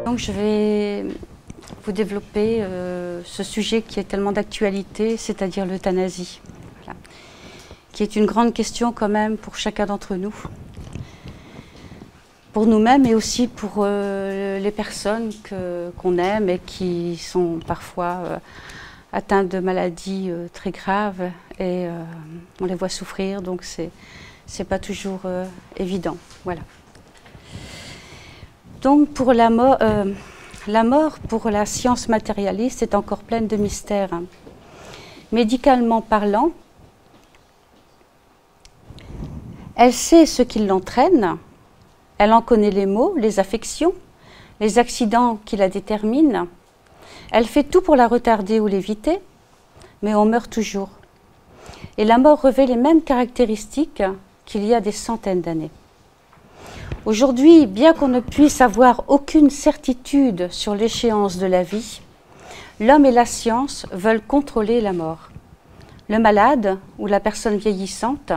Donc je vais vous développer ce sujet qui est tellement d'actualité, c'est-à-dire l'euthanasie, voilà, qui est une grande question quand même pour chacun d'entre nous, pour nous-mêmes et aussi pour les personnes qu'on aime et qui sont parfois atteintes de maladies très graves et on les voit souffrir, donc c'est pas toujours évident. Voilà. Donc pour la mort pour la science matérialiste est encore pleine de mystères. Médicalement parlant, elle sait ce qui l'entraîne, elle en connaît les maux, les affections, les accidents qui la déterminent. Elle fait tout pour la retarder ou l'éviter, mais on meurt toujours. Et la mort revêt les mêmes caractéristiques qu'il y a des centaines d'années. Aujourd'hui, bien qu'on ne puisse avoir aucune certitude sur l'échéance de la vie, l'homme et la science veulent contrôler la mort. Le malade ou la personne vieillissante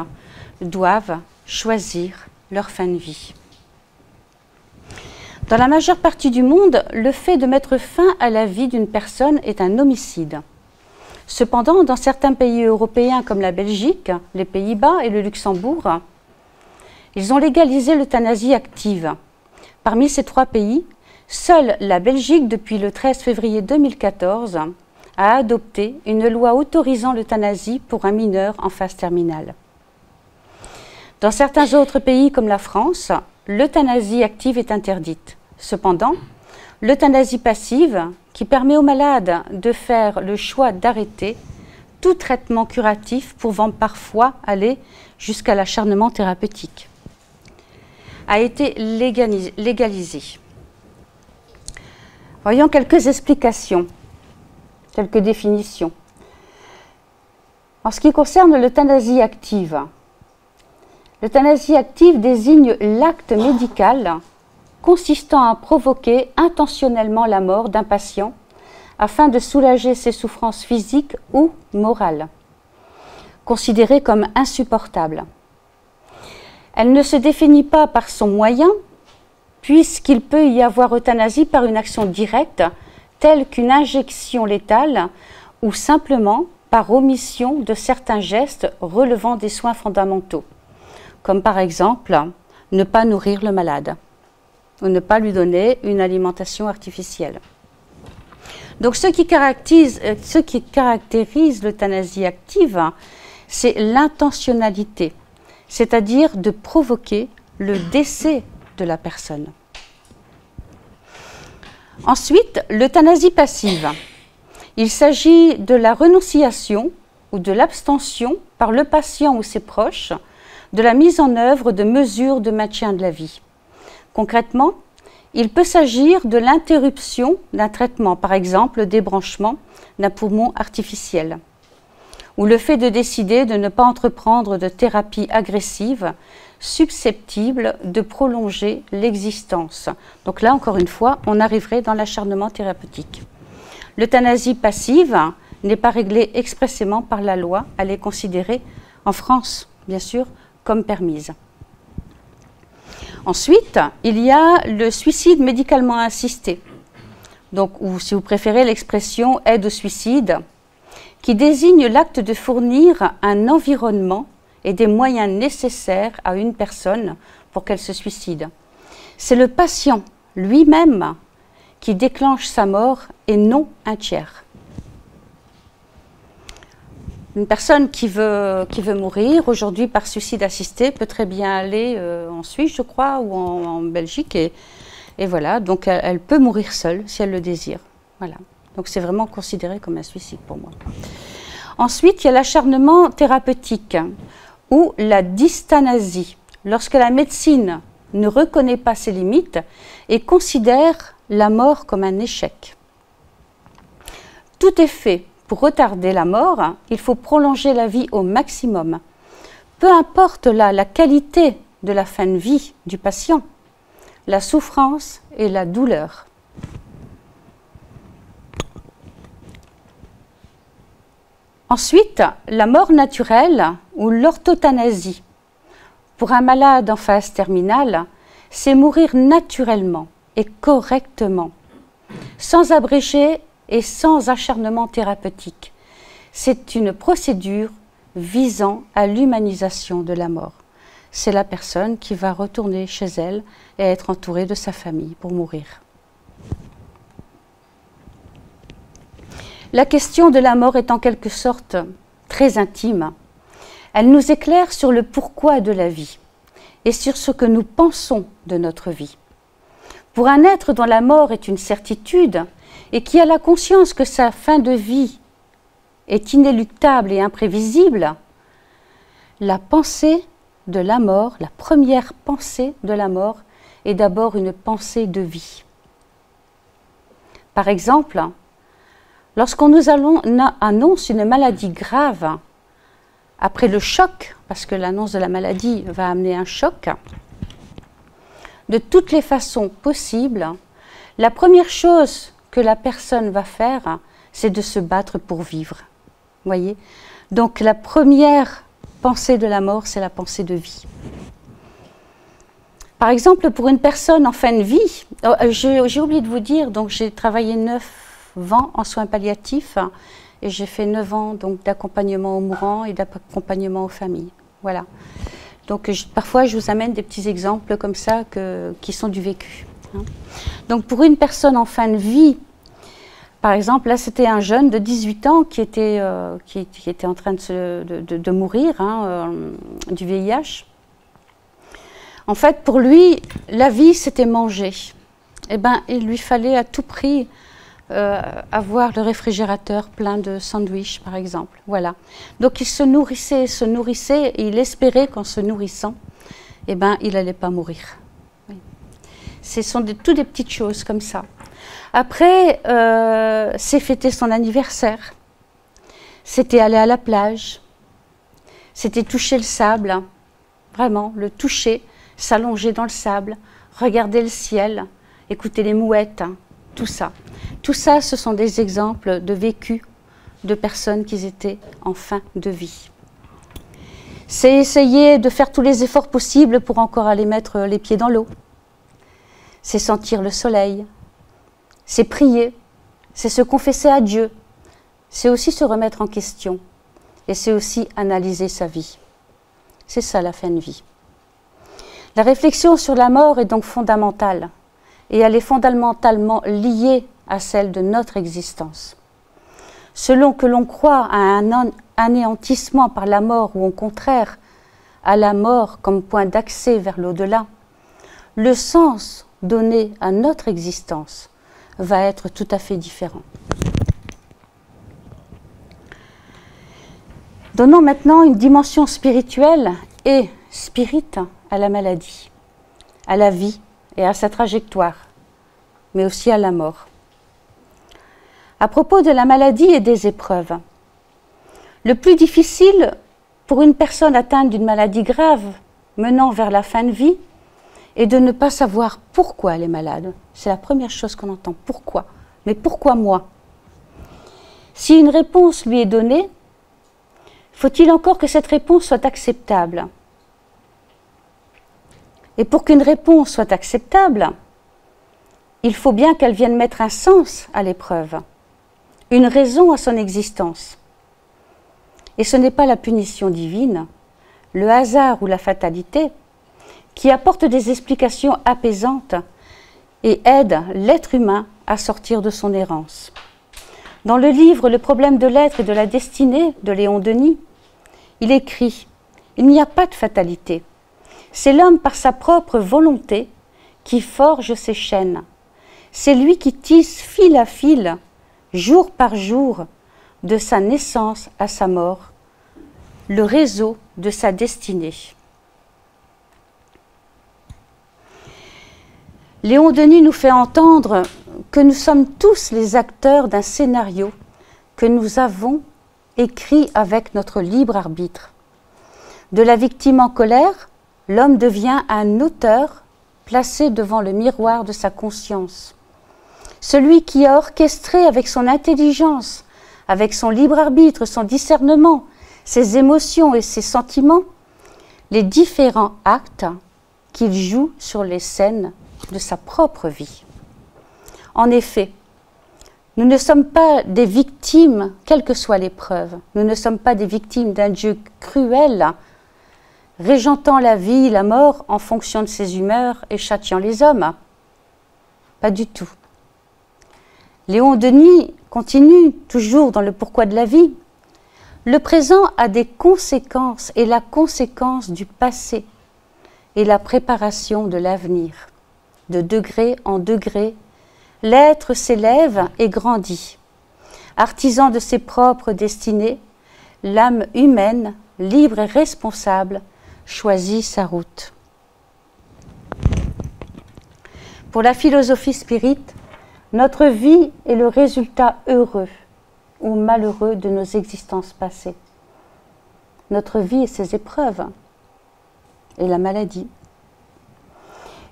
doivent choisir leur fin de vie. Dans la majeure partie du monde, le fait de mettre fin à la vie d'une personne est un homicide. Cependant, dans certains pays européens comme la Belgique, les Pays-Bas et le Luxembourg, ils ont légalisé l'euthanasie active. Parmi ces trois pays, seule la Belgique, depuis le 13 février 2014, a adopté une loi autorisant l'euthanasie pour un mineur en phase terminale. Dans certains autres pays comme la France, l'euthanasie active est interdite. Cependant, l'euthanasie passive, qui permet aux malades de faire le choix d'arrêter tout traitement curatif pouvant parfois aller jusqu'à l'acharnement thérapeutique, a été légalisée. Voyons quelques explications, quelques définitions. En ce qui concerne l'euthanasie active désigne l'acte médical consistant à provoquer intentionnellement la mort d'un patient afin de soulager ses souffrances physiques ou morales, considérées comme insupportables. Elle ne se définit pas par son moyen, puisqu'il peut y avoir euthanasie par une action directe, telle qu'une injection létale, ou simplement par omission de certains gestes relevant des soins fondamentaux, comme par exemple ne pas nourrir le malade ou ne pas lui donner une alimentation artificielle. Donc ce qui caractérise l'euthanasie active, c'est l'intentionnalité, c'est-à-dire de provoquer le décès de la personne. Ensuite, l'euthanasie passive. Il s'agit de la renonciation ou de l'abstention par le patient ou ses proches de la mise en œuvre de mesures de maintien de la vie. Concrètement, il peut s'agir de l'interruption d'un traitement, par exemple le débranchement d'un poumon artificiel, ou le fait de décider de ne pas entreprendre de thérapie agressive susceptible de prolonger l'existence. Donc là, encore une fois, on arriverait dans l'acharnement thérapeutique. L'euthanasie passive n'est pas réglée expressément par la loi, elle est considérée, en France, bien sûr, comme permise. Ensuite, il y a le suicide médicalement assisté, donc, ou si vous préférez l'expression aide au suicide, qui désigne l'acte de fournir un environnement et des moyens nécessaires à une personne pour qu'elle se suicide. C'est le patient lui-même qui déclenche sa mort et non un tiers. Une personne qui veut mourir aujourd'hui par suicide assisté peut très bien aller en Suisse, je crois, ou en Belgique, et voilà, donc elle peut mourir seule si elle le désire. Voilà. Donc c'est vraiment considéré comme un suicide pour moi. Ensuite, il y a l'acharnement thérapeutique ou la dysthanasie, lorsque la médecine ne reconnaît pas ses limites et considère la mort comme un échec. Tout est fait pour retarder la mort, il faut prolonger la vie au maximum. Peu importe la qualité de la fin de vie du patient, la souffrance et la douleur. Ensuite, la mort naturelle ou l'orthothanasie. Pour un malade en phase terminale, c'est mourir naturellement et correctement, sans abréger et sans acharnement thérapeutique. C'est une procédure visant à l'humanisation de la mort. C'est la personne qui va retourner chez elle et être entourée de sa famille pour mourir. La question de la mort est en quelque sorte très intime. Elle nous éclaire sur le pourquoi de la vie et sur ce que nous pensons de notre vie. Pour un être dont la mort est une certitude et qui a la conscience que sa fin de vie est inéluctable et imprévisible, la pensée de la mort, la première pensée de la mort, est d'abord une pensée de vie. Par exemple, lorsqu'on nous annonce une maladie grave, après le choc, parce que l'annonce de la maladie va amener un choc, de toutes les façons possibles, la première chose que la personne va faire, c'est de se battre pour vivre. Voyez ? Donc la première pensée de la mort, c'est la pensée de vie. Par exemple, pour une personne en fin de vie, j'ai oublié de vous dire, donc j'ai travaillé 9 ans en soins palliatifs et j'ai fait 9 ans d'accompagnement aux mourants et d'accompagnement aux familles. Voilà. Donc parfois, je vous amène des petits exemples comme ça qui sont du vécu. Hein. Donc pour une personne en fin de vie, par exemple, là c'était un jeune de 18 ans qui était en train de mourir du VIH. En fait, pour lui, la vie c'était manger. Eh ben, il lui fallait à tout prix avoir le réfrigérateur plein de sandwichs, par exemple. Voilà. Donc il se nourrissait, et il espérait qu'en se nourrissant, eh ben, il n'allait pas mourir. Oui. Ce sont toutes des petites choses comme ça. Après, c'est fêter son anniversaire. C'était aller à la plage. C'était toucher le sable. Vraiment, le toucher, s'allonger dans le sable, regarder le ciel, écouter les mouettes, tout ça. Tout ça, ce sont des exemples de vécu de personnes qui étaient en fin de vie. C'est essayer de faire tous les efforts possibles pour encore aller mettre les pieds dans l'eau. C'est sentir le soleil. C'est prier. C'est se confesser à Dieu. C'est aussi se remettre en question. Et c'est aussi analyser sa vie. C'est ça la fin de vie. La réflexion sur la mort est donc fondamentale. Et elle est fondamentalement liée à celle de notre existence. Selon que l'on croit à un anéantissement par la mort ou au contraire à la mort comme point d'accès vers l'au-delà, le sens donné à notre existence va être tout à fait différent. Donnons maintenant une dimension spirituelle et spirite à la maladie, à la vie et à sa trajectoire, mais aussi à la mort. À propos de la maladie et des épreuves, le plus difficile pour une personne atteinte d'une maladie grave menant vers la fin de vie est de ne pas savoir pourquoi elle est malade. C'est la première chose qu'on entend. Pourquoi? Mais pourquoi moi? Si une réponse lui est donnée, faut-il encore que cette réponse soit acceptable? Et pour qu'une réponse soit acceptable, il faut bien qu'elle vienne mettre un sens à l'épreuve, une raison à son existence. Et ce n'est pas la punition divine, le hasard ou la fatalité qui apportent des explications apaisantes et aident l'être humain à sortir de son errance. Dans le livre « Le problème de l'être et de la destinée » de Léon Denis, il écrit « Il n'y a pas de fatalité. C'est l'homme par sa propre volonté qui forge ses chaînes. C'est lui qui tisse fil à fil, jour par jour, de sa naissance à sa mort, le réseau de sa destinée. » Léon Denis nous fait entendre que nous sommes tous les acteurs d'un scénario que nous avons écrit avec notre libre arbitre. De la victime en colère, l'homme devient un auteur placé devant le miroir de sa conscience. Celui qui a orchestré avec son intelligence, avec son libre arbitre, son discernement, ses émotions et ses sentiments, les différents actes qu'il joue sur les scènes de sa propre vie. En effet, nous ne sommes pas des victimes, quelle que soit l'épreuve. Nous ne sommes pas des victimes d'un Dieu cruel, régentant la vie, la mort en fonction de ses humeurs et châtiant les hommes. Pas du tout. Léon Denis continue toujours dans le pourquoi de la vie. Le présent a des conséquences et la conséquence du passé et la préparation de l'avenir. De degré en degré, l'être s'élève et grandit. Artisan de ses propres destinées, l'âme humaine, libre et responsable, choisit sa route. Pour la philosophie spirite, notre vie est le résultat heureux ou malheureux de nos existences passées. Notre vie et ses épreuves et la maladie.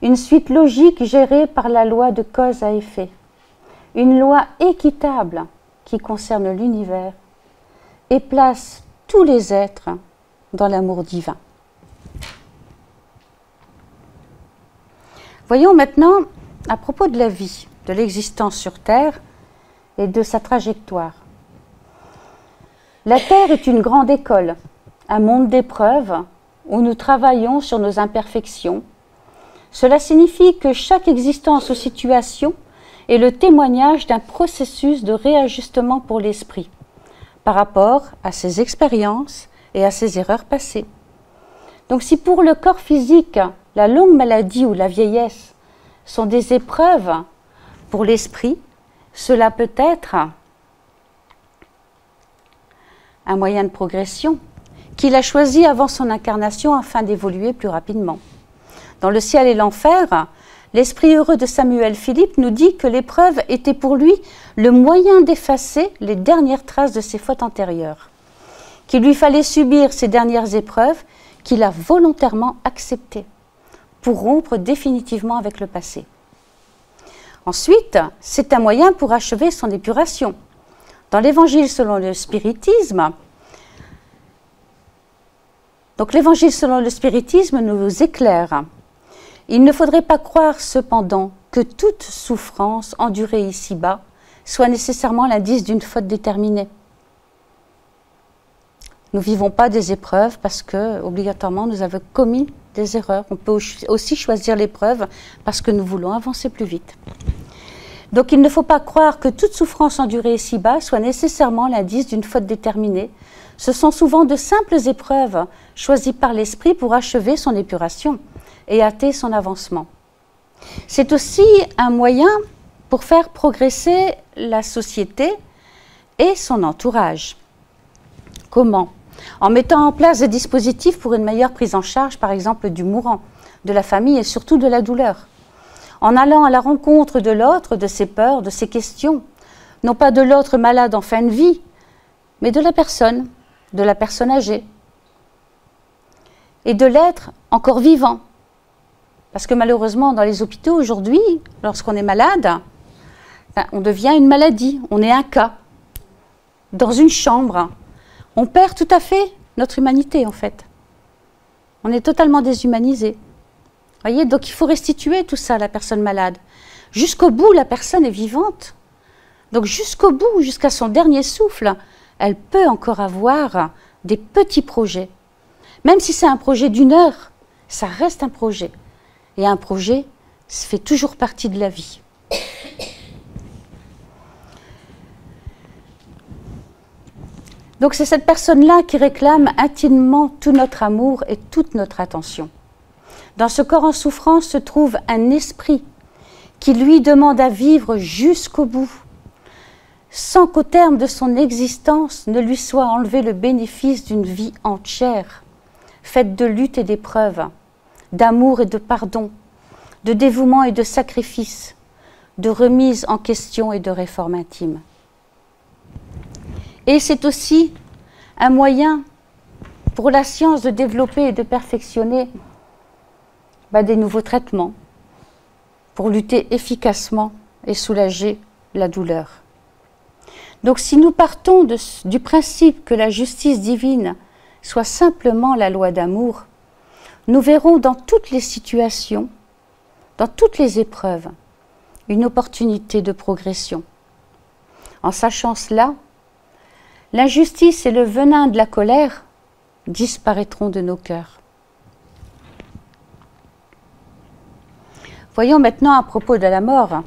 Une suite logique gérée par la loi de cause à effet. Une loi équitable qui concerne l'univers et place tous les êtres dans l'amour divin. Voyons maintenant à propos de la vie, de l'existence sur Terre et de sa trajectoire. La Terre est une grande école, un monde d'épreuves où nous travaillons sur nos imperfections. Cela signifie que chaque existence ou situation est le témoignage d'un processus de réajustement pour l'esprit par rapport à ses expériences et à ses erreurs passées. Donc si pour le corps physique, la longue maladie ou la vieillesse sont des épreuves, pour l'esprit, cela peut être un moyen de progression qu'il a choisi avant son incarnation afin d'évoluer plus rapidement. Dans le ciel et l'enfer, l'esprit heureux de Samuel Philippe nous dit que l'épreuve était pour lui le moyen d'effacer les dernières traces de ses fautes antérieures, qu'il lui fallait subir ces dernières épreuves qu'il a volontairement acceptées pour rompre définitivement avec le passé. Ensuite, c'est un moyen pour achever son épuration. Dans l'Évangile selon le spiritisme, nous éclaire. Il ne faudrait pas croire cependant que toute souffrance endurée ici-bas soit nécessairement l'indice d'une faute déterminée. Nous ne vivons pas des épreuves parce que, obligatoirement, nous avons commis des erreurs. On peut aussi choisir l'épreuve parce que nous voulons avancer plus vite. Donc il ne faut pas croire que toute souffrance endurée ici-bas soit nécessairement l'indice d'une faute déterminée. Ce sont souvent de simples épreuves choisies par l'esprit pour achever son épuration et hâter son avancement. C'est aussi un moyen pour faire progresser la société et son entourage. Comment ? En mettant en place des dispositifs pour une meilleure prise en charge, par exemple, du mourant, de la famille et surtout de la douleur. En allant à la rencontre de l'autre, de ses peurs, de ses questions, non pas de l'autre malade en fin de vie, mais de la personne âgée, et de l'être encore vivant. Parce que malheureusement, dans les hôpitaux aujourd'hui, lorsqu'on est malade, on devient une maladie, on est un cas. Dans une chambre, on perd tout à fait notre humanité en fait. On est totalement déshumanisé. Voyez, donc il faut restituer tout ça à la personne malade. Jusqu'au bout, la personne est vivante. Donc jusqu'au bout, jusqu'à son dernier souffle, elle peut encore avoir des petits projets. Même si c'est un projet d'1 heure, ça reste un projet. Et un projet, ça fait toujours partie de la vie. Donc c'est cette personne-là qui réclame intimement tout notre amour et toute notre attention. Dans ce corps en souffrance se trouve un esprit qui lui demande à vivre jusqu'au bout, sans qu'au terme de son existence ne lui soit enlevé le bénéfice d'une vie entière, faite de lutte et d'épreuves, d'amour et de pardon, de dévouement et de sacrifice, de remise en question et de réforme intime. Et c'est aussi un moyen pour la science de développer et de perfectionner des nouveaux traitements pour lutter efficacement et soulager la douleur. Donc si nous partons du principe que la justice divine soit simplement la loi d'amour, nous verrons dans toutes les situations, dans toutes les épreuves, une opportunité de progression. En sachant cela, l'injustice et le venin de la colère disparaîtront de nos cœurs. Voyons maintenant à propos de la mort.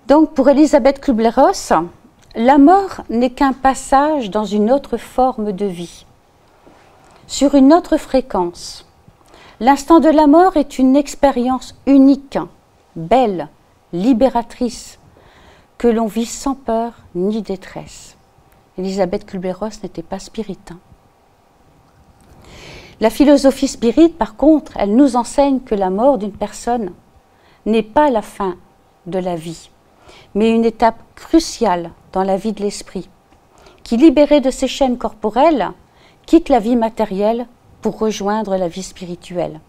Donc pour Elisabeth Kübler-Ross, la mort n'est qu'un passage dans une autre forme de vie, sur une autre fréquence. L'instant de la mort est une expérience unique, belle, libératrice, que l'on vit sans peur ni détresse. Elisabeth Kübler-Ross n'était pas spirite. La philosophie spirite, par contre, elle nous enseigne que la mort d'une personne n'est pas la fin de la vie, mais une étape cruciale dans la vie de l'esprit, qui, libéré de ses chaînes corporelles, quitte la vie matérielle pour rejoindre la vie spirituelle.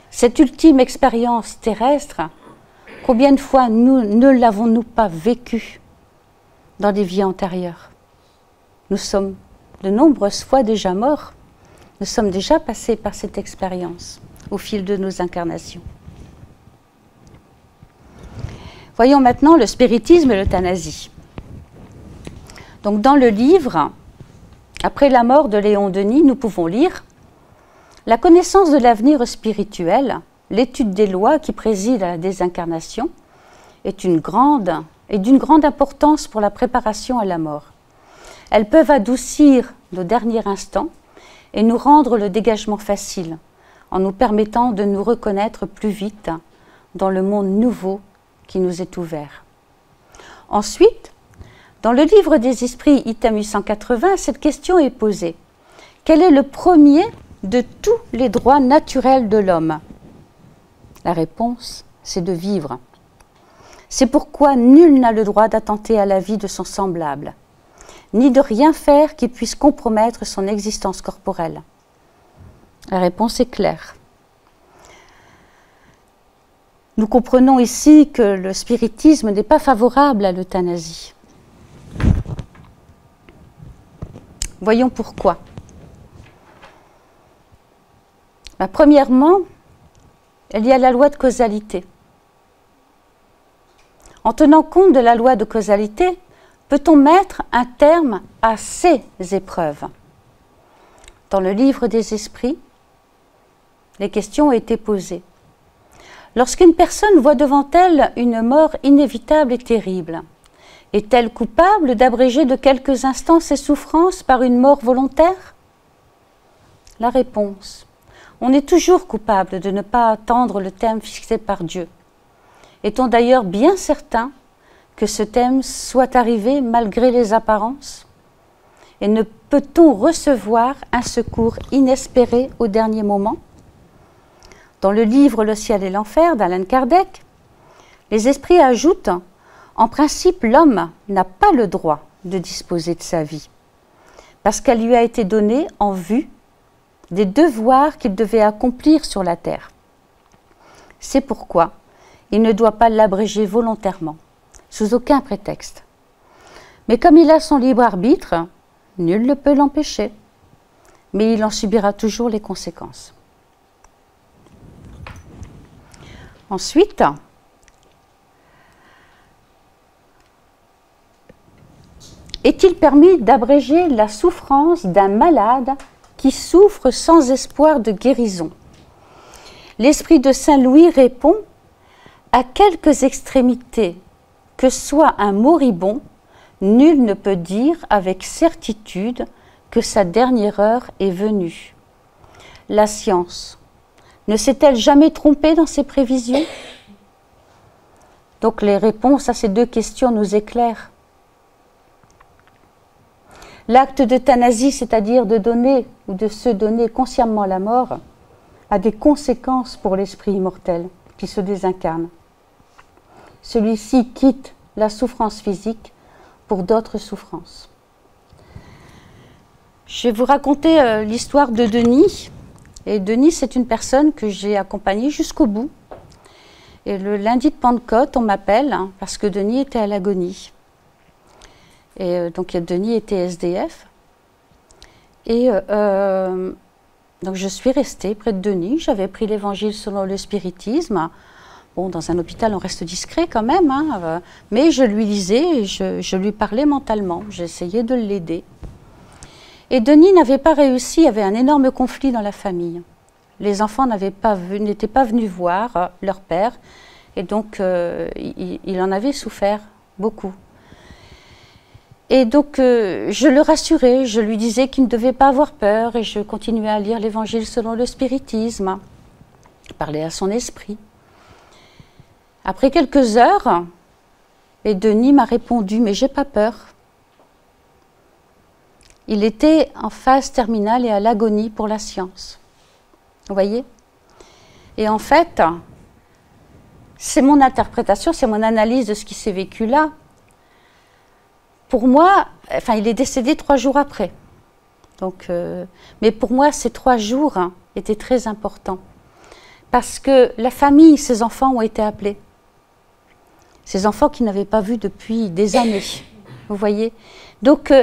Cette ultime expérience terrestre, combien de fois ne l'avons-nous pas vécue dans des vies antérieures? Nous sommes de nombreuses fois déjà morts. Nous sommes déjà passés par cette expérience au fil de nos incarnations. Voyons maintenant le spiritisme et l'euthanasie. Donc dans le livre, après la mort de Léon Denis, nous pouvons lire « La connaissance de l'avenir spirituel, l'étude des lois qui président à la désincarnation, est d'une grande importance pour la préparation à la mort. Elles peuvent adoucir nos derniers instants et nous rendre le dégagement facile, en nous permettant de nous reconnaître plus vite dans le monde nouveau qui nous est ouvert. » Ensuite, dans le livre des esprits, item 880, cette question est posée. Quel est le premier de tous les droits naturels de l'homme? La réponse, c'est de vivre. C'est pourquoi nul n'a le droit d'attenter à la vie de son semblable, ni de rien faire qui puisse compromettre son existence corporelle. La réponse est claire. Nous comprenons ici que le spiritisme n'est pas favorable à l'euthanasie. Voyons pourquoi. Premièrement, il y a la loi de causalité. En tenant compte de la loi de causalité, peut-on mettre un terme à ces épreuves? Dans le livre des esprits, les questions ont été posées. Lorsqu'une personne voit devant elle une mort inévitable et terrible, est-elle coupable d'abréger de quelques instants ses souffrances par une mort volontaire? La réponse: on est toujours coupable de ne pas attendre le terme fixé par Dieu. Est-on d'ailleurs bien certain que ce thème soit arrivé malgré les apparences? Et ne peut-on recevoir un secours inespéré au dernier moment? Dans le livre Le ciel et l'enfer d'Alan Kardec, les esprits ajoutent: en principe, l'homme n'a pas le droit de disposer de sa vie, parce qu'elle lui a été donnée en vue des devoirs qu'il devait accomplir sur la terre. C'est pourquoi il ne doit pas l'abréger volontairement, sous aucun prétexte. Mais comme il a son libre arbitre, nul ne peut l'empêcher, mais il en subira toujours les conséquences. Ensuite, est-il permis d'abréger la souffrance d'un malade qui souffre sans espoir de guérison? L'esprit de Saint Louis répond: à quelques extrémités que soit un moribond, nul ne peut dire avec certitude que sa dernière heure est venue. La science ne s'est-elle jamais trompée dans ses prévisions? Donc les réponses à ces deux questions nous éclairent. L'acte d'euthanasie, c'est-à-dire de donner ou de se donner consciemment la mort, a des conséquences pour l'esprit immortel qui se désincarne. Celui-ci quitte la souffrance physique pour d'autres souffrances. Je vais vous raconter l'histoire de Denis. Et Denis, c'est une personne que j'ai accompagnée jusqu'au bout. Et le lundi de Pentecôte, on m'appelle parce que Denis était à l'agonie. Et donc Denis était SDF. Et donc je suis restée près de Denis. J'avais pris l'évangile selon le spiritisme Bon, dans un hôpital, on reste discret quand même, hein, mais je lui lisais et je lui parlais mentalement. J'essayais de l'aider. Et Denis n'avait pas réussi, il y avait un énorme conflit dans la famille. Les enfants n'étaient pas venus voir leur père, et donc il en avait souffert beaucoup. Et donc je le rassurais, je lui disais qu'il ne devait pas avoir peur, et je continuais à lire l'Évangile selon le spiritisme, parler à son esprit. Après quelques heures, et Denis m'a répondu « mais j'ai pas peur ». Il était en phase terminale et à l'agonie pour la science. Vous voyez? Et en fait, c'est mon interprétation, c'est mon analyse de ce qui s'est vécu là. Pour moi, enfin, il est décédé 3 jours après. Donc, mais pour moi, ces 3 jours étaient très importants. Parce que la famille, ses enfants ont été appelés. Ces enfants qu'ils n'avaient pas vus depuis des années. Vous voyez? Donc,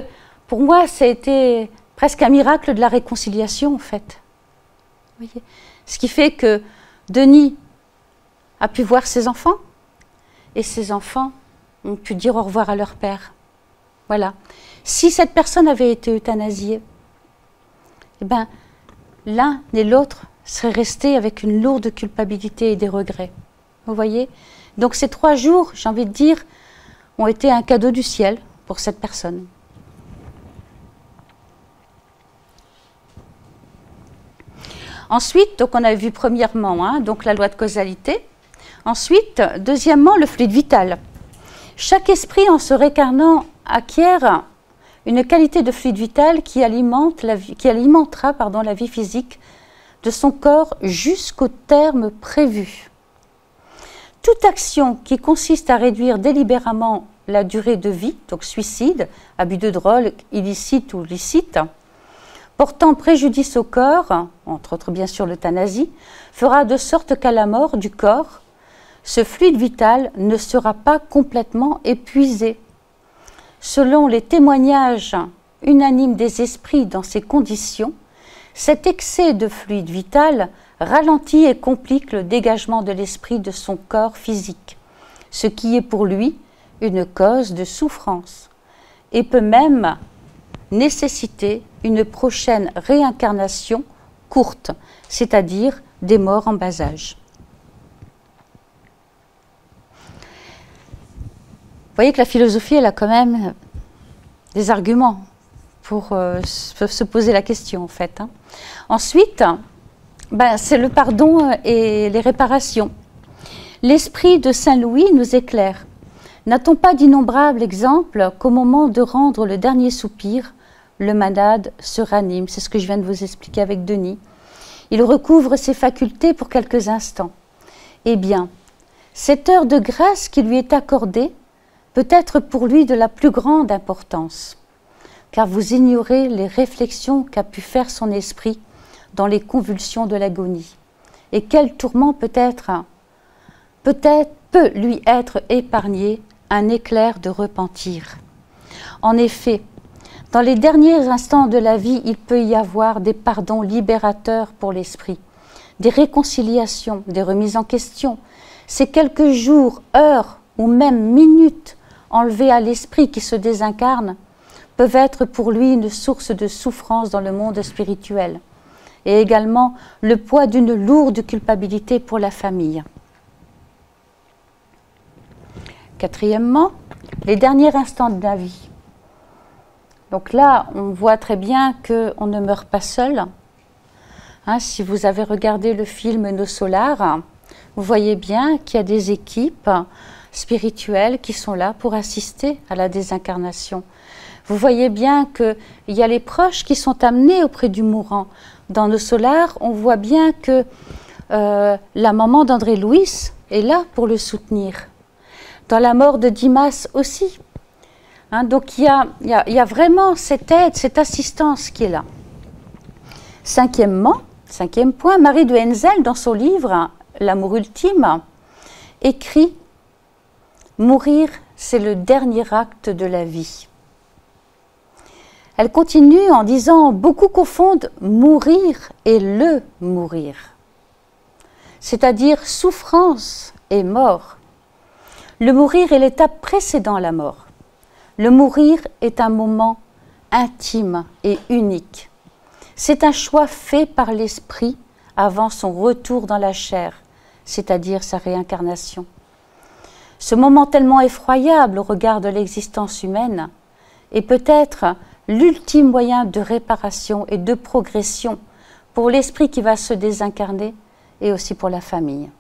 pour moi, ça a été presque un miracle de la réconciliation, en fait. Vous voyez? Ce qui fait que Denis a pu voir ses enfants, et ses enfants ont pu dire au revoir à leur père. Voilà. Si cette personne avait été euthanasiée, eh ben, l'un et l'autre seraient restés avec une lourde culpabilité et des regrets. Vous voyez? Donc ces 3 jours, j'ai envie de dire, ont été un cadeau du ciel pour cette personne. Ensuite, donc on a vu premièrement donc la loi de causalité. Ensuite, deuxièmement, le fluide vital. Chaque esprit, en se réincarnant, acquiert une qualité de fluide vital qui alimentera la vie physique de son corps jusqu'au terme prévu. Toute action qui consiste à réduire délibérément la durée de vie, donc suicide, abus de drogue, illicite ou licite, portant préjudice au corps, entre autres bien sûr l'euthanasie, fera de sorte qu'à la mort du corps, ce fluide vital ne sera pas complètement épuisé. Selon les témoignages unanimes des esprits dans ces conditions, cet excès de fluide vital ralentit et complique le dégagement de l'esprit de son corps physique, ce qui est pour lui une cause de souffrance, et peut même nécessiter une prochaine réincarnation courte, c'est-à-dire des morts en bas âge. Vous voyez que la philosophie, elle a quand même des arguments pour se poser la question, en fait. Ensuite, c'est le pardon et les réparations. L'esprit de Saint Louis nous éclaire. N'a-t-on pas d'innombrables exemples qu'au moment de rendre le dernier soupir, le malade se ranime? C'est ce que je viens de vous expliquer avec Denis. Il recouvre ses facultés pour quelques instants. Eh bien, cette heure de grâce qui lui est accordée peut être pour lui de la plus grande importance, car vous ignorez les réflexions qu'a pu faire son esprit dans les convulsions de l'agonie, et quel tourment peut lui être épargné un éclair de repentir. En effet, dans les derniers instants de la vie, il peut y avoir des pardons libérateurs pour l'esprit, des réconciliations, des remises en question. Ces quelques jours, heures ou même minutes enlevées à l'esprit qui se désincarne peuvent être pour lui une source de souffrance dans le monde spirituel, et également le poids d'une lourde culpabilité pour la famille. Quatrièmement, les derniers instants de la vie. Donc là, on voit très bien qu'on ne meurt pas seul. Si vous avez regardé le film Nos Solars, vous voyez bien qu'il y a des équipes spirituelles qui sont là pour assister à la désincarnation. Vous voyez bien qu'il y a les proches qui sont amenés auprès du mourant. Dans Nos Solars, on voit bien que la maman d'André Louis est là pour le soutenir. Dans la mort de Dimas aussi. Donc il y a vraiment cette aide, cette assistance qui est là. Cinquième point, Marie de Henzel, dans son livre « L'amour ultime », écrit « Mourir, c'est le dernier acte de la vie ». Elle continue en disant « Beaucoup confondent mourir et le mourir », c'est-à-dire souffrance est mort. Le mourir est l'étape précédant la mort. Le mourir est un moment intime et unique. C'est un choix fait par l'esprit avant son retour dans la chair, c'est-à-dire sa réincarnation. Ce moment tellement effroyable au regard de l'existence humaine est peut-être l'ultime moyen de réparation et de progression pour l'esprit qui va se désincarner et aussi pour la famille.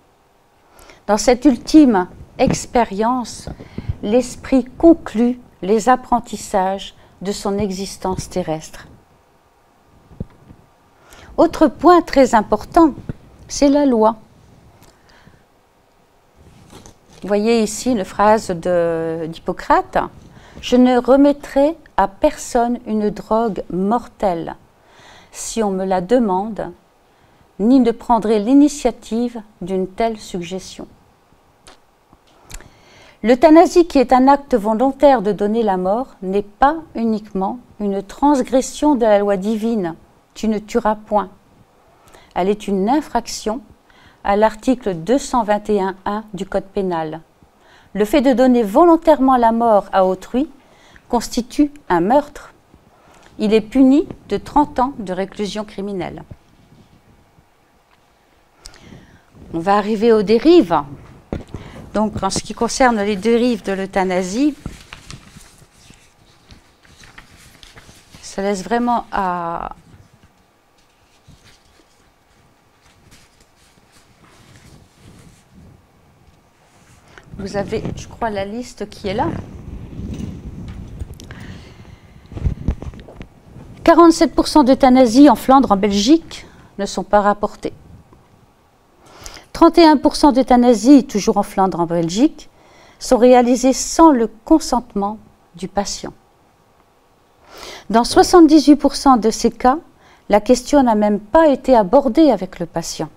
Dans cette ultime expérience, l'esprit conclut les apprentissages de son existence terrestre. Autre point très important, c'est la loi. Vous voyez ici une phrase d'Hippocrate. « Je ne remettrai à personne une drogue mortelle si on me la demande, ni ne prendrai l'initiative d'une telle suggestion. » L'euthanasie, qui est un acte volontaire de donner la mort, n'est pas uniquement une transgression de la loi divine. Tu ne tueras point. Elle est une infraction à l'article 221.1 du Code pénal. Le fait de donner volontairement la mort à autrui constitue un meurtre. Il est puni de 30 ans de réclusion criminelle. On va arriver aux dérives. Donc, en ce qui concerne les dérives de l'euthanasie, ça laisse vraiment à... Vous avez, je crois, la liste qui est là. 47% d'euthanasie en Flandre, en Belgique, ne sont pas rapportées. 31% d'euthanasie, toujours en Flandre, en Belgique, sont réalisées sans le consentement du patient. Dans 78% de ces cas, la question n'a même pas été abordée avec le patient.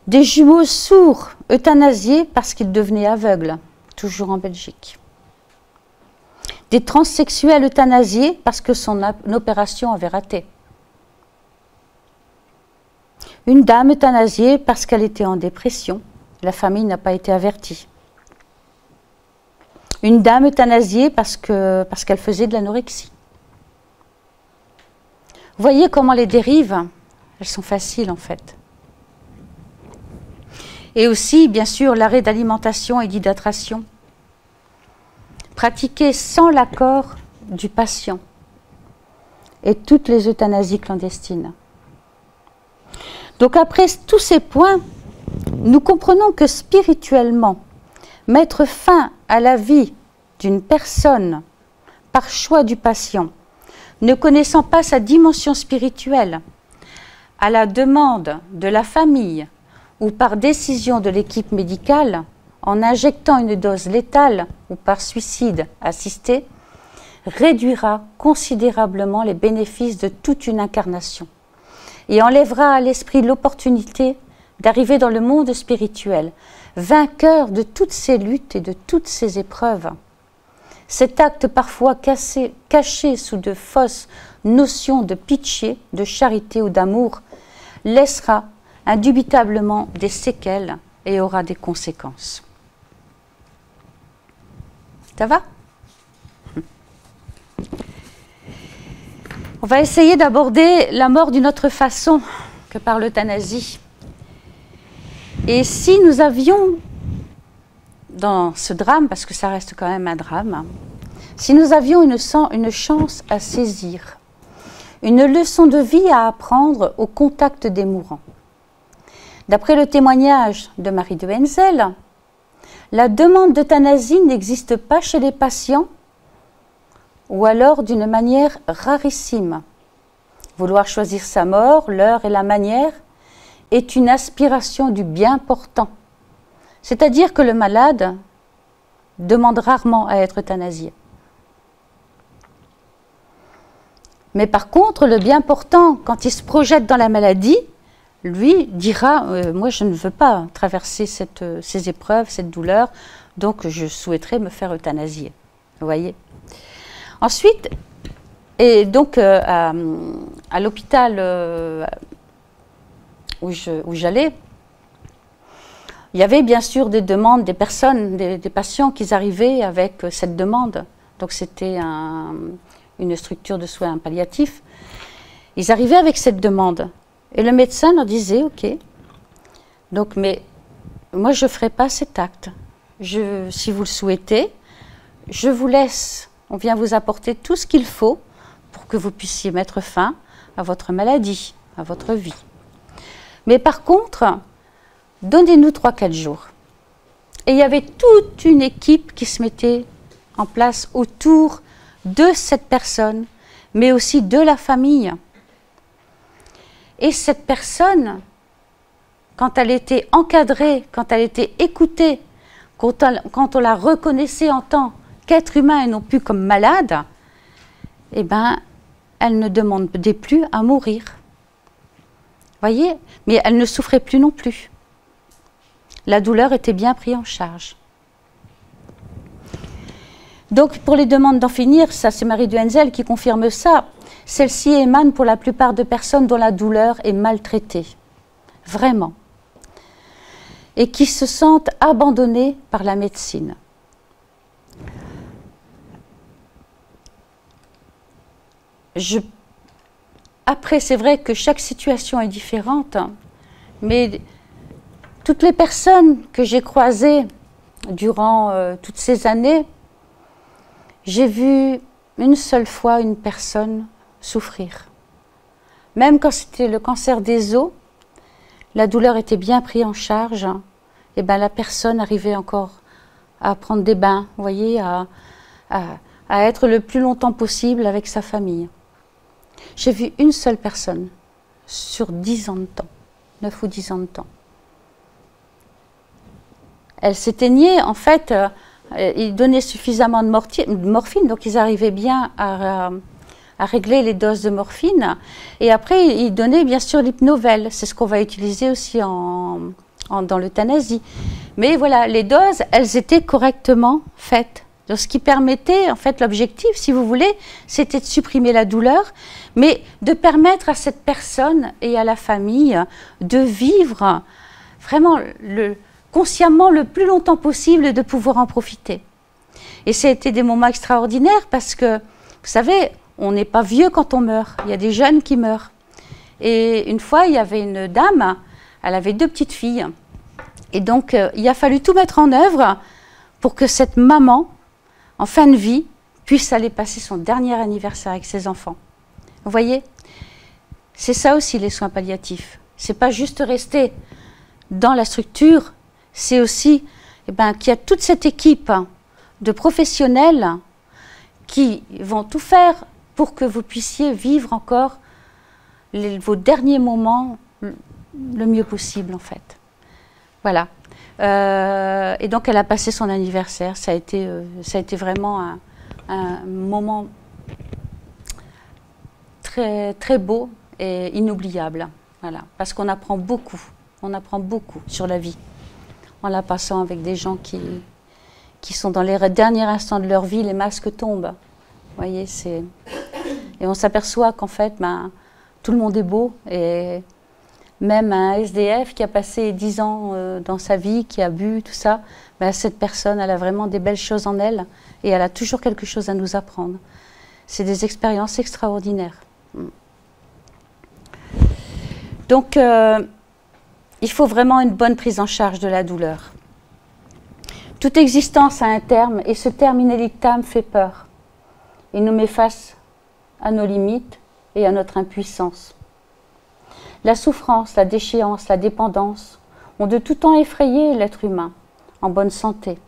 Des jumeaux sourds euthanasiés parce qu'ils devenaient aveugles, toujours en Belgique. Des transsexuels euthanasiés parce que son opération avait raté. Une dame euthanasiée parce qu'elle était en dépression, la famille n'a pas été avertie. Une dame euthanasiée parce qu'elle faisait de l'anorexie. Vous voyez comment les dérives, elles sont faciles en fait. Et aussi, bien sûr, l'arrêt d'alimentation et d'hydratation, pratiqué sans l'accord du patient, et toutes les euthanasies clandestines. Donc après tous ces points, nous comprenons que spirituellement, mettre fin à la vie d'une personne par choix du patient, ne connaissant pas sa dimension spirituelle, à la demande de la famille ou par décision de l'équipe médicale, en injectant une dose létale ou par suicide assisté, réduira considérablement les bénéfices de toute une incarnation et enlèvera à l'esprit l'opportunité d'arriver dans le monde spirituel, vainqueur de toutes ces luttes et de toutes ces épreuves. Cet acte parfois caché sous de fausses notions de pitié, de charité ou d'amour, laissera indubitablement des séquelles et aura des conséquences. Ça va? On va essayer d'aborder la mort d'une autre façon que par l'euthanasie. Et si nous avions, dans ce drame, parce que ça reste quand même un drame, si nous avions une chance à saisir, une leçon de vie à apprendre au contact des mourants. D'après le témoignage de Marie de Henzel, la demande d'euthanasie n'existe pas chez les patients ou alors d'une manière rarissime. Vouloir choisir sa mort, l'heure et la manière est une aspiration du bien portant. C'est-à-dire que le malade demande rarement à être euthanasié. Mais par contre, le bien portant, quand il se projette dans la maladie, lui dira moi je ne veux pas traverser ces épreuves, cette douleur, donc je souhaiterais me faire euthanasier. Vous voyez? Ensuite, et donc à l'hôpital où j'allais, Il y avait bien sûr des demandes, des personnes, des patients qui arrivaient avec cette demande. Donc c'était une structure de soins palliatifs. Ils arrivaient avec cette demande. Et le médecin leur disait, ok, donc mais moi je ne ferai pas cet acte. Si vous le souhaitez, je vous laisse, on vient vous apporter tout ce qu'il faut pour que vous puissiez mettre fin à votre maladie, à votre vie. Mais par contre, donnez-nous 3-4 jours. Et il y avait toute une équipe qui se mettait en place autour de cette personne, mais aussi de la famille. Et cette personne, quand elle était encadrée, quand elle était écoutée, quand on la reconnaissait en tant qu'être humain et non plus comme malade, eh ben, elle ne demandait plus à mourir. Voyez, mais elle ne souffrait plus non plus. La douleur était bien prise en charge. Donc, pour les demandes d'en finir, ça c'est Marie Duenzel qui confirme ça, celle-ci émane pour la plupart de personnes dont la douleur est maltraitée. Vraiment. Et qui se sentent abandonnées par la médecine. Après, c'est vrai que chaque situation est différente, mais toutes les personnes que j'ai croisées durant toutes ces années, j'ai vu une seule fois une personne souffrir. Même quand c'était le cancer des os, la douleur était bien prise en charge, et ben la personne arrivait encore à prendre des bains, vous voyez, à être le plus longtemps possible avec sa famille. J'ai vu une seule personne sur 10 ans de temps, 9 ou 10 ans de temps. Elle s'éteignait, en fait, ils donnaient suffisamment de morphine, donc ils arrivaient bien à régler les doses de morphine. Et après, ils donnaient bien sûr l'hypnovel, c'est ce qu'on va utiliser aussi dans l'euthanasie. Mais voilà, les doses, elles étaient correctement faites. Donc, ce qui permettait, en fait, l'objectif, si vous voulez, c'était de supprimer la douleur, mais de permettre à cette personne et à la famille de vivre vraiment consciemment le plus longtemps possible et de pouvoir en profiter. Et ça a été des moments extraordinaires parce que, vous savez, on n'est pas vieux quand on meurt, il y a des jeunes qui meurent. Et une fois, il y avait une dame, elle avait 2 petites filles. Et donc, il a fallu tout mettre en œuvre pour que cette maman, en fin de vie, puisse aller passer son dernier anniversaire avec ses enfants. Vous voyez, c'est ça aussi les soins palliatifs. C'est pas juste rester dans la structure, c'est aussi qu'il y a toute cette équipe de professionnels qui vont tout faire pour que vous puissiez vivre encore vos derniers moments le mieux possible, en fait. Voilà. Et donc, elle a passé son anniversaire. Ça a été vraiment un moment très, très beau et inoubliable. Voilà. Parce qu'on apprend beaucoup. On apprend beaucoup sur la vie. En la passant avec des gens qui sont dans les derniers instants de leur vie, les masques tombent. Vous voyez, et on s'aperçoit qu'en fait, tout le monde est beau. Et même un SDF qui a passé 10 ans dans sa vie, qui a bu, tout ça, cette personne, elle a vraiment des belles choses en elle et elle a toujours quelque chose à nous apprendre. C'est des expériences extraordinaires. Donc, il faut vraiment une bonne prise en charge de la douleur. Toute existence a un terme et ce terme inéluctable fait peur. Il nous met face à nos limites et à notre impuissance. La souffrance, la déchéance, la dépendance ont de tout temps effrayé l'être humain en bonne santé,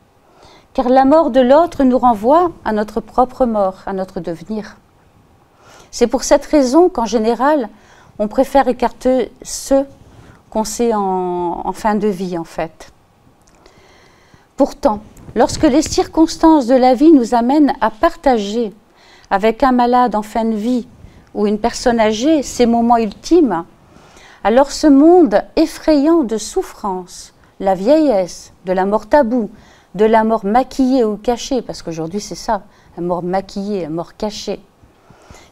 car la mort de l'autre nous renvoie à notre propre mort, à notre devenir. C'est pour cette raison qu'en général, on préfère écarter ceux qu'on sait en fin de vie, en fait. Pourtant, lorsque les circonstances de la vie nous amènent à partager avec un malade en fin de vie ou une personne âgée ces moments ultimes, alors ce monde effrayant de souffrance, la vieillesse, de la mort taboue, de la mort maquillée ou cachée, parce qu'aujourd'hui c'est ça, la mort maquillée, la mort cachée,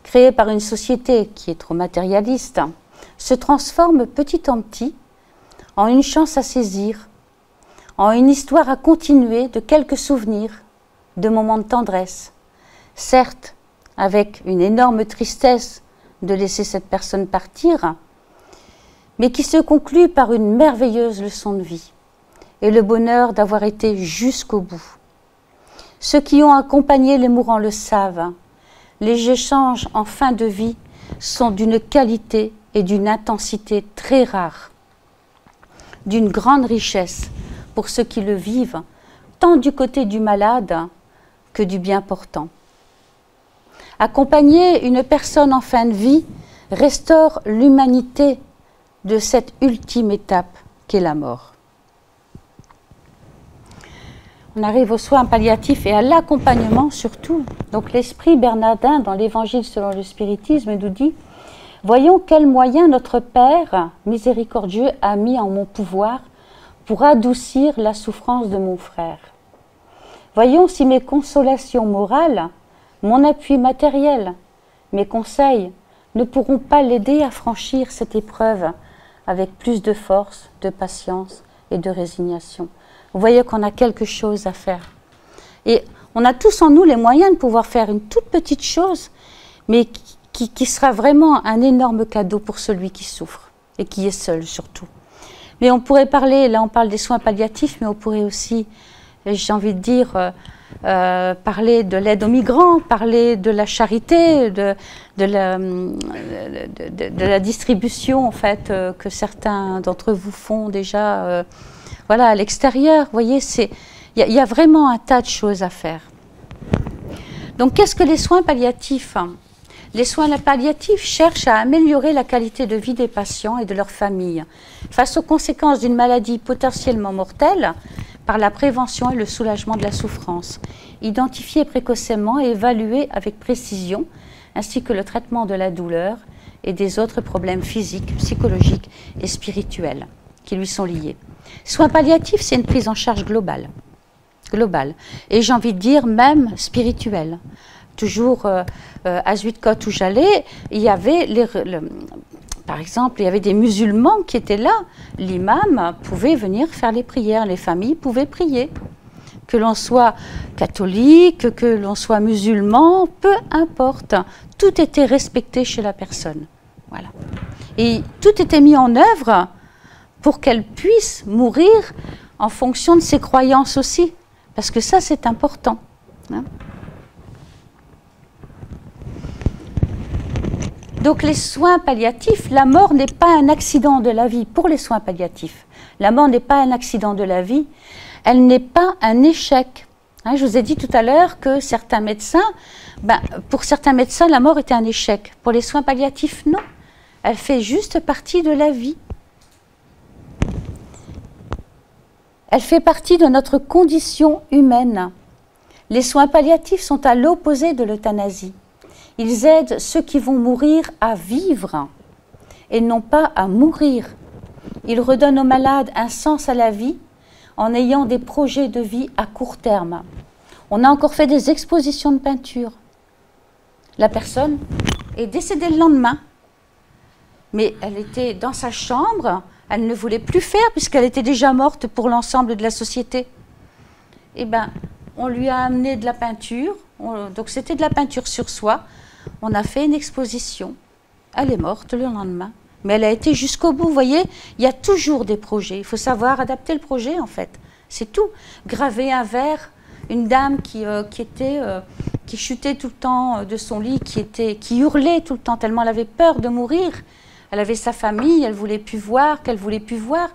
créée par une société qui est trop matérialiste, se transforme petit en petit en une chance à saisir en une histoire à continuer de quelques souvenirs, de moments de tendresse. Certes, avec une énorme tristesse de laisser cette personne partir, mais qui se conclut par une merveilleuse leçon de vie et le bonheur d'avoir été jusqu'au bout. Ceux qui ont accompagné les mourants le savent, les échanges en fin de vie sont d'une qualité et d'une intensité très rares, d'une grande richesse pour ceux qui le vivent, tant du côté du malade que du bien portant. Accompagner une personne en fin de vie restaure l'humanité de cette ultime étape qu'est la mort. On arrive aux soins palliatifs et à l'accompagnement surtout. Donc l'esprit bernardin dans l'Évangile selon le spiritisme nous dit « Voyons quels moyens notre Père miséricordieux a mis en mon pouvoir pour adoucir la souffrance de mon frère. Voyons si mes consolations morales, mon appui matériel, mes conseils ne pourront pas l'aider à franchir cette épreuve avec plus de force, de patience et de résignation. » Vous voyez qu'on a quelque chose à faire. Et on a tous en nous les moyens de pouvoir faire une toute petite chose, mais qui sera vraiment un énorme cadeau pour celui qui souffre et qui est seul surtout. Mais on pourrait parler, là on parle des soins palliatifs, mais on pourrait aussi, j'ai envie de dire, parler de l'aide aux migrants, parler de la charité, de la distribution en fait que certains d'entre vous font déjà voilà, à l'extérieur. Vous voyez, il y a vraiment un tas de choses à faire. Donc qu'est-ce que les soins palliatifs? Les soins palliatifs cherchent à améliorer la qualité de vie des patients et de leurs familles face aux conséquences d'une maladie potentiellement mortelle par la prévention et le soulagement de la souffrance, identifier précocement et évaluer avec précision, ainsi que le traitement de la douleur et des autres problèmes physiques, psychologiques et spirituels qui lui sont liés. Soins palliatifs, c'est une prise en charge globale. Et j'ai envie de dire même spirituelle. Toujours à Zuidcote où j'allais, il y avait par exemple, il y avait des musulmans qui étaient là. L'imam pouvait venir faire les prières, les familles pouvaient prier. Que l'on soit catholique, que l'on soit musulman, peu importe. Tout était respecté chez la personne. Voilà. Et tout était mis en œuvre pour qu'elle puisse mourir en fonction de ses croyances aussi. Parce que ça, c'est important. Hein. Donc les soins palliatifs, la mort n'est pas un accident de la vie pour les soins palliatifs. La mort n'est pas un accident de la vie, elle n'est pas un échec. Hein, je vous ai dit tout à l'heure que certains médecins, pour certains médecins, la mort était un échec. Pour les soins palliatifs, non. Elle fait juste partie de la vie. Elle fait partie de notre condition humaine. Les soins palliatifs sont à l'opposé de l'euthanasie. Ils aident ceux qui vont mourir à vivre et non pas à mourir. Ils redonnent aux malades un sens à la vie en ayant des projets de vie à court terme. On a encore fait des expositions de peinture. La personne est décédée le lendemain, mais elle était dans sa chambre. Elle ne voulait plus faire puisqu'elle était déjà morte pour l'ensemble de la société. Eh bien, on lui a amené de la peinture, donc c'était de la peinture sur soie. On a fait une exposition. Elle est morte le lendemain, mais elle a été jusqu'au bout. Vous voyez, il y a toujours des projets. Il faut savoir adapter le projet en fait. C'est tout. Graver un verre, une dame qui chutait tout le temps de son lit, qui hurlait tout le temps tellement elle avait peur de mourir. Elle avait sa famille, elle ne voulait plus voir, qu'elle ne voulait plus voir.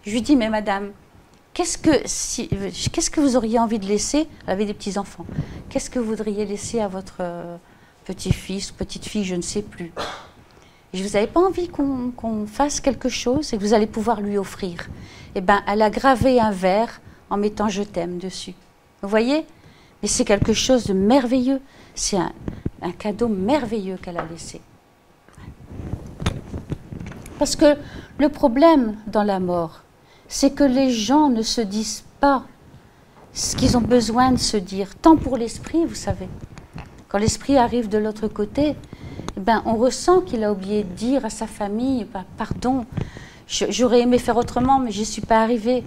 Je lui dis, mais madame, qu'est-ce que vous auriez envie de laisser? Elle avait des petits-enfants. Qu'est-ce que vous voudriez laisser à votre petit-fils, petite-fille, je ne sais plus. Et vous n'avez pas envie qu'on fasse quelque chose et que vous allez pouvoir lui offrir. Eh bien, elle a gravé un verre en mettant « je t'aime » dessus. Vous voyez? Mais c'est quelque chose de merveilleux. C'est un cadeau merveilleux qu'elle a laissé. Parce que le problème dans la mort, c'est que les gens ne se disent pas ce qu'ils ont besoin de se dire. Tant pour l'esprit, vous savez. Quand l'esprit arrive de l'autre côté, eh ben, on ressent qu'il a oublié de dire à sa famille, pardon, j'aurais aimé faire autrement, mais je n'y suis pas arrivée.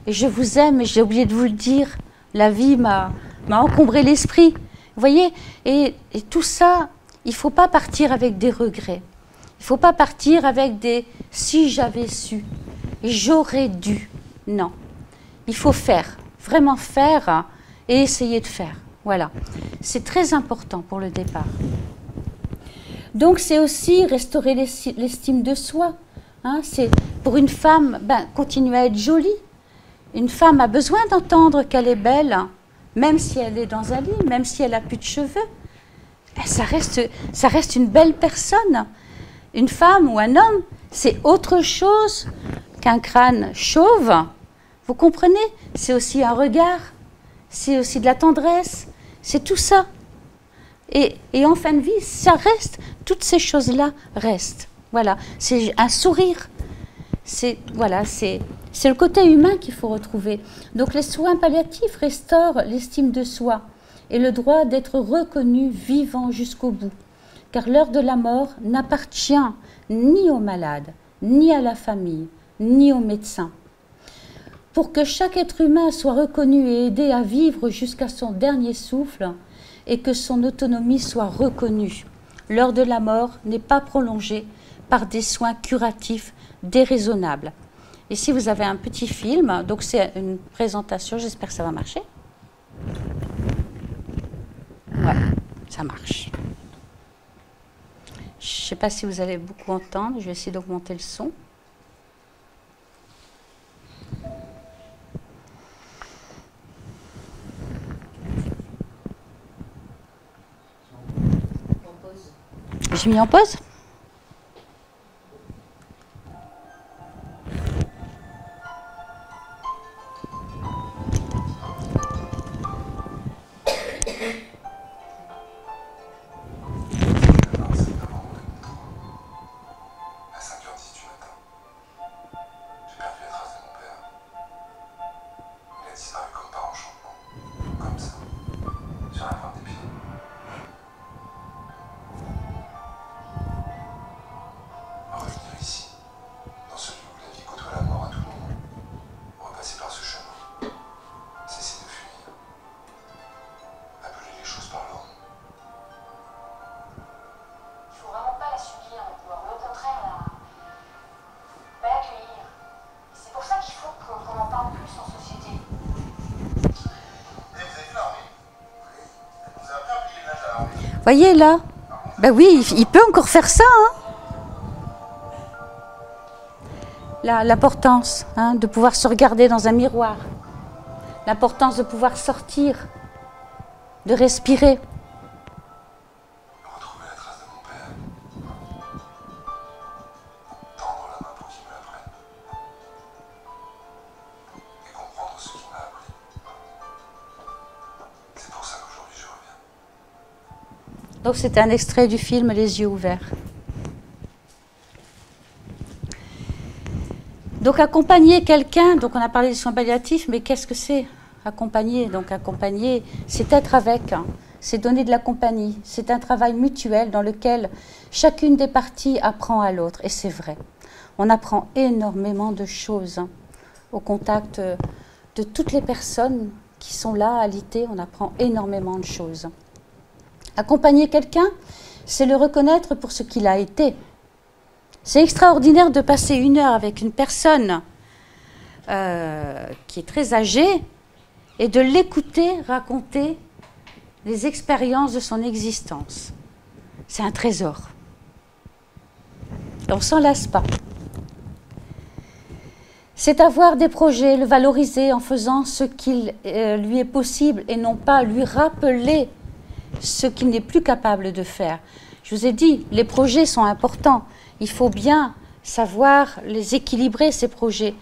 et je vous aime, et j'ai oublié de vous le dire, la vie m'a encombré l'esprit. Vous voyez, et tout ça, il ne faut pas partir avec des regrets. Il ne faut pas partir avec des « si j'avais su »,« j'aurais dû ». Non, il faut faire, vraiment faire et essayer de faire. Voilà, c'est très important pour le départ. Donc c'est aussi restaurer l'estime de soi. Hein, c'est pour une femme, continuer à être jolie. Une femme a besoin d'entendre qu'elle est belle, même si elle est dans un lit, même si elle n'a plus de cheveux. Ça reste une belle personne. Une femme ou un homme, c'est autre chose qu'un crâne chauve. Vous comprenez? C'est aussi un regard, c'est aussi de la tendresse, c'est tout ça. Et en fin de vie, ça reste, toutes ces choses-là restent. Voilà, c'est un sourire. Voilà, c'est le côté humain qu'il faut retrouver. Donc les soins palliatifs restaurent l'estime de soi et le droit d'être reconnu vivant jusqu'au bout. Car l'heure de la mort n'appartient ni aux malades, ni à la famille, ni aux médecins. Pour que chaque être humain soit reconnu et aidé à vivre jusqu'à son dernier souffle et que son autonomie soit reconnue, l'heure de la mort n'est pas prolongée par des soins curatifs déraisonnables. Ici, vous avez un petit film, donc c'est une présentation, j'espère que ça va marcher. Voilà, ça marche. Je ne sais pas si vous allez beaucoup entendre, je vais essayer d'augmenter le son. J'ai mis en pause ? Voyez là, ben oui, il peut encore faire ça. Hein. L'importance de pouvoir se regarder dans un miroir, l'importance de pouvoir sortir, de respirer. Retrouver la trace de mon père, tendre la main pour qu'il me la prenne, et comprendre ce qu'il m'a appris. C'est pour ça qu'aujourd'hui je reviens. Donc c'est un extrait du film Les yeux ouverts. Donc accompagner quelqu'un, donc on a parlé des soins palliatifs, mais qu'est-ce que c'est accompagner? Donc accompagner, c'est être avec, c'est donner de la compagnie, c'est un travail mutuel dans lequel chacune des parties apprend à l'autre, et c'est vrai. On apprend énormément de choses au contact de toutes les personnes qui sont là à l'IT, on apprend énormément de choses. Accompagner quelqu'un, c'est le reconnaître pour ce qu'il a été. C'est extraordinaire de passer 1 heure avec une personne qui est très âgée et de l'écouter raconter les expériences de son existence. C'est un trésor. Et on ne s'en lasse pas. C'est avoir des projets, le valoriser en faisant ce qu'il lui est possible et non pas lui rappeler ce qu'il n'est plus capable de faire. Je vous ai dit, les projets sont importants. Il faut bien savoir les équilibrer, ces projets.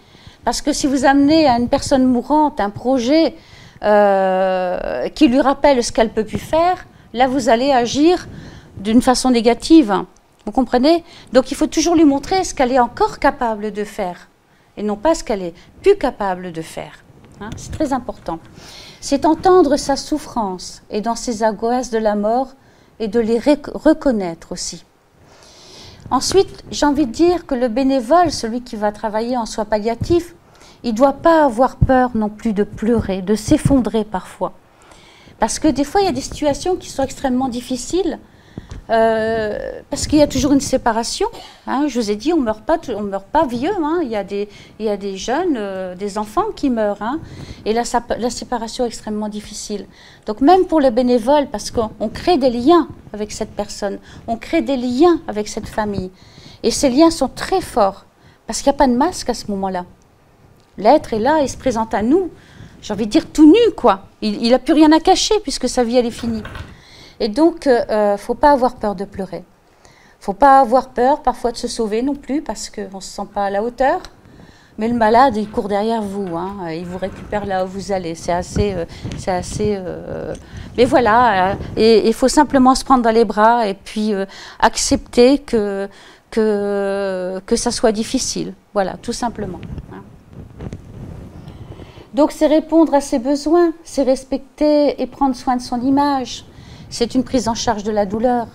Parce que si vous amenez à une personne mourante un projet qui lui rappelle ce qu'elle ne peut plus faire, là vous allez agir d'une façon négative. Vous comprenez? Donc il faut toujours lui montrer ce qu'elle est encore capable de faire et non pas ce qu'elle est plus capable de faire. Hein, c'est très important. C'est entendre sa souffrance et dans ses angoisses de la mort et de les reconnaître aussi. Ensuite, j'ai envie de dire que le bénévole, celui qui va travailler en soins palliatifs, il ne doit pas avoir peur non plus de pleurer, de s'effondrer parfois. Parce que des fois, il y a des situations qui sont extrêmement difficiles, parce qu'il y a toujours une séparation. Hein. Je vous ai dit, on meurt pas vieux. Hein. Il y a des jeunes, des enfants qui meurent. Hein. Et la séparation est extrêmement difficile. Donc même pour le bénévole, parce qu'on crée des liens avec cette personne, on crée des liens avec cette famille. Et ces liens sont très forts, parce qu'il n'y a pas de masque à ce moment-là. L'être est là, il se présente à nous, j'ai envie de dire tout nu, quoi. Il n'a plus rien à cacher, puisque sa vie, elle est finie. Et donc, il ne faut pas avoir peur de pleurer. Il ne faut pas avoir peur, parfois, de se sauver non plus, parce qu'on ne se sent pas à la hauteur. Mais le malade, il court derrière vous, hein. Il vous récupère là où vous allez. C'est assez... Mais voilà, et il faut simplement se prendre dans les bras et puis accepter que ça soit difficile. Voilà, tout simplement. Hein. Donc, c'est répondre à ses besoins, c'est respecter et prendre soin de son image. C'est une prise en charge de la douleur.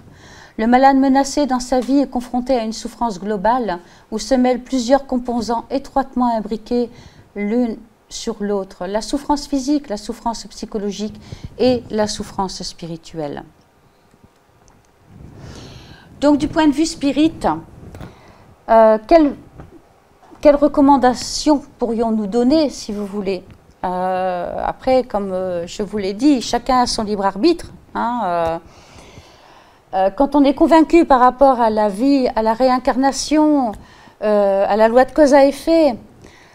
Le malade menacé dans sa vie est confronté à une souffrance globale où se mêlent plusieurs composants étroitement imbriqués l'une sur l'autre. La souffrance physique, la souffrance psychologique et la souffrance spirituelle. Donc, du point de vue spirit, quelles recommandations pourrions-nous donner, si vous voulez? Après, comme je vous l'ai dit, chacun a son libre arbitre. Hein, quand on est convaincu par rapport à la vie, à la réincarnation, à la loi de cause à effet,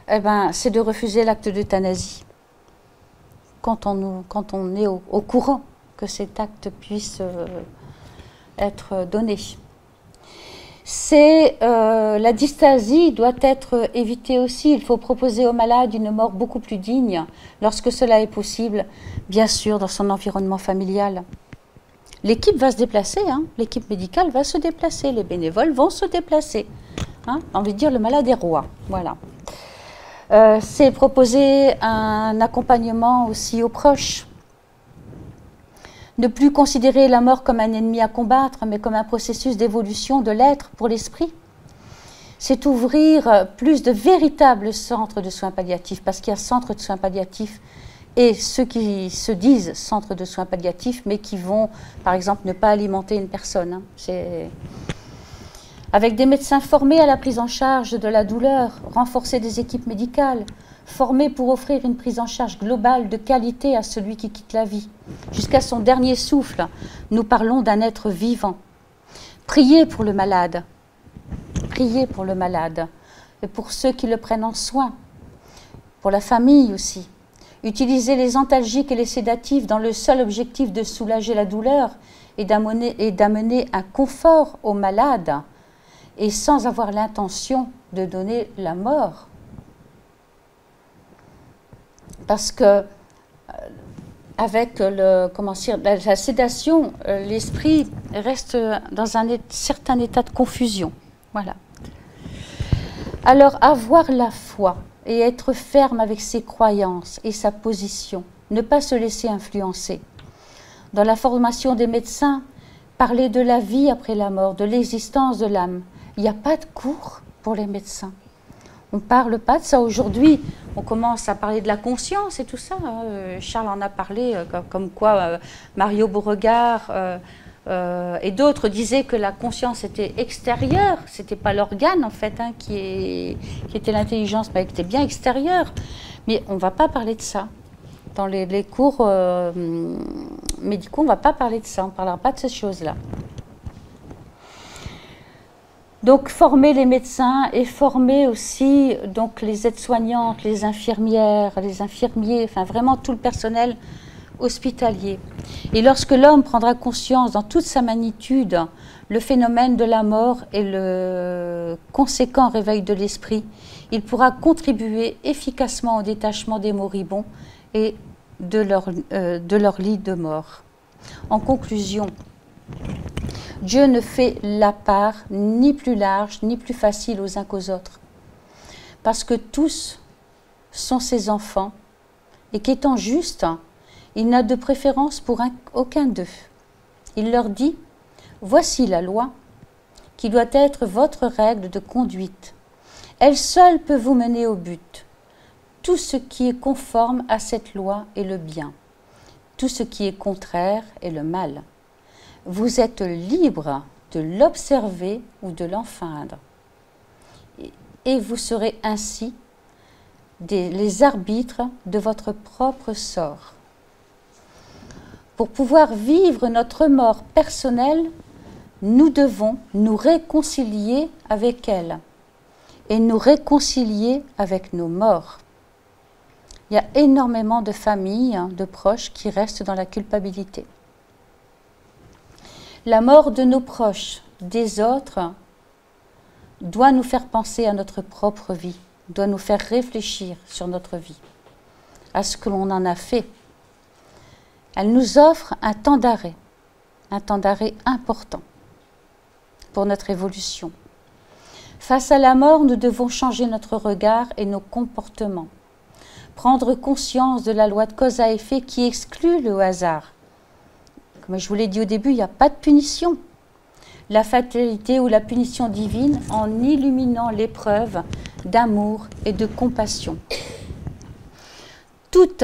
eh ben, c'est de refuser l'acte d'euthanasie. Quand on est au courant que cet acte puisse être donné. La dystasie doit être évitée aussi. Il faut proposer au malade une mort beaucoup plus digne, lorsque cela est possible, bien sûr, dans son environnement familial. L'équipe va se déplacer, hein. L'équipe médicale va se déplacer, les bénévoles vont se déplacer. Hein. On veut dire le malade est roi. Voilà. C'est proposer un accompagnement aussi aux proches. Ne plus considérer la mort comme un ennemi à combattre, mais comme un processus d'évolution de l'être pour l'esprit. C'est ouvrir plus de véritables centres de soins palliatifs, parce qu'il y a centres de soins palliatifs et ceux qui se disent centres de soins palliatifs, mais qui vont, par exemple, ne pas alimenter une personne. Hein. Avec des médecins formés à la prise en charge de la douleur, renforcer des équipes médicales, formés pour offrir une prise en charge globale de qualité à celui qui quitte la vie. Jusqu'à son dernier souffle, nous parlons d'un être vivant. Priez pour le malade. Priez pour le malade. Et pour ceux qui le prennent en soin. Pour la famille aussi. Utilisez les antalgiques et les sédatifs dans le seul objectif de soulager la douleur et d'amener un confort au malade, et sans avoir l'intention de donner la mort. Parce que avec la sédation, l'esprit reste dans un certain état de confusion. Voilà. Alors, avoir la foi et être ferme avec ses croyances et sa position, ne pas se laisser influencer. Dans la formation des médecins, parler de la vie après la mort, de l'existence de l'âme. Il n'y a pas de cours pour les médecins. On ne parle pas de ça aujourd'hui. On commence à parler de la conscience et tout ça. Charles en a parlé, comme quoi Mario Beauregard et d'autres disaient que la conscience était extérieure. Ce n'était pas l'organe, en fait, hein, qui était l'intelligence, mais qui était bien extérieure. Mais on ne va pas parler de ça. Dans les cours médicaux, on ne va pas parler de ça. On ne parlera pas de ces choses-là. Donc, former les médecins et former aussi donc, les aides-soignantes, les infirmières, les infirmiers, enfin vraiment tout le personnel hospitalier. Et lorsque l'homme prendra conscience dans toute sa magnitude le phénomène de la mort et le conséquent réveil de l'esprit, il pourra contribuer efficacement au détachement des moribonds et de leur lit de mort. En conclusion, Dieu ne fait la part ni plus large ni plus facile aux uns qu'aux autres, parce que tous sont ses enfants et qu'étant juste, il n'a de préférence pour aucun d'eux. Il leur dit, voici la loi qui doit être votre règle de conduite. Elle seule peut vous mener au but. tout ce qui est conforme à cette loi est le bien. Tout ce qui est contraire est le mal. Vous êtes libre de l'observer ou de l'enfreindre. Et vous serez ainsi les arbitres de votre propre sort. Pour pouvoir vivre notre mort personnelle, nous devons nous réconcilier avec elle et nous réconcilier avec nos morts. Il y a énormément de familles, de proches qui restent dans la culpabilité. La mort de nos proches, des autres, doit nous faire penser à notre propre vie, doit nous faire réfléchir sur notre vie, à ce que l'on en a fait. Elle nous offre un temps d'arrêt important pour notre évolution. Face à la mort, nous devons changer notre regard et nos comportements, prendre conscience de la loi de cause à effet qui exclut le hasard. Comme je vous l'ai dit au début, il n'y a pas de punition. La fatalité ou la punition divine en illuminant l'épreuve d'amour et de compassion. Toute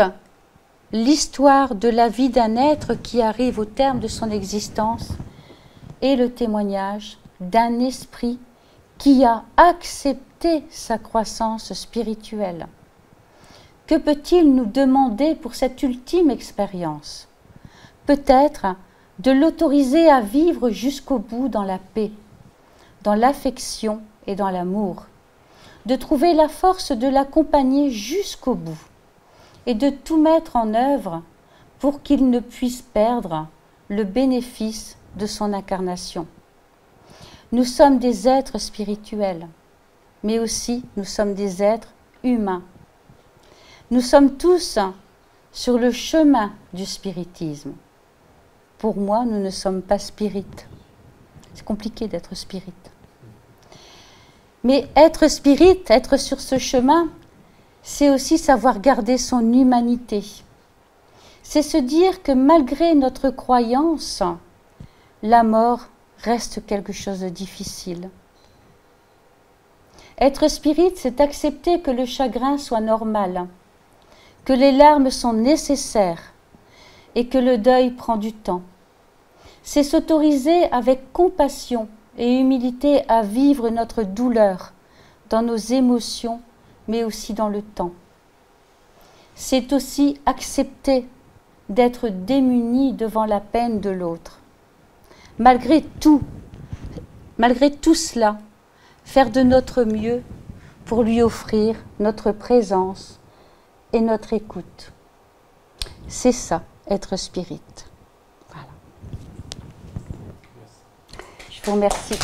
l'histoire de la vie d'un être qui arrive au terme de son existence est le témoignage d'un esprit qui a accepté sa croissance spirituelle. Que peut-il nous demander pour cette ultime expérience? Peut-être de l'autoriser à vivre jusqu'au bout dans la paix, dans l'affection et dans l'amour, de trouver la force de l'accompagner jusqu'au bout et de tout mettre en œuvre pour qu'il ne puisse perdre le bénéfice de son incarnation. Nous sommes des êtres spirituels, mais aussi nous sommes des êtres humains. Nous sommes tous sur le chemin du spiritisme. Pour moi, nous ne sommes pas spirites. C'est compliqué d'être spirit. Mais être spirit, être sur ce chemin, c'est aussi savoir garder son humanité. C'est se dire que malgré notre croyance, la mort reste quelque chose de difficile. Être spirit, c'est accepter que le chagrin soit normal, que les larmes sont nécessaires et que le deuil prend du temps. C'est s'autoriser avec compassion et humilité à vivre notre douleur dans nos émotions, mais aussi dans le temps. C'est aussi accepter d'être démunis devant la peine de l'autre. Malgré tout cela, faire de notre mieux pour lui offrir notre présence et notre écoute. C'est ça, être spirit. Voilà. Je vous remercie.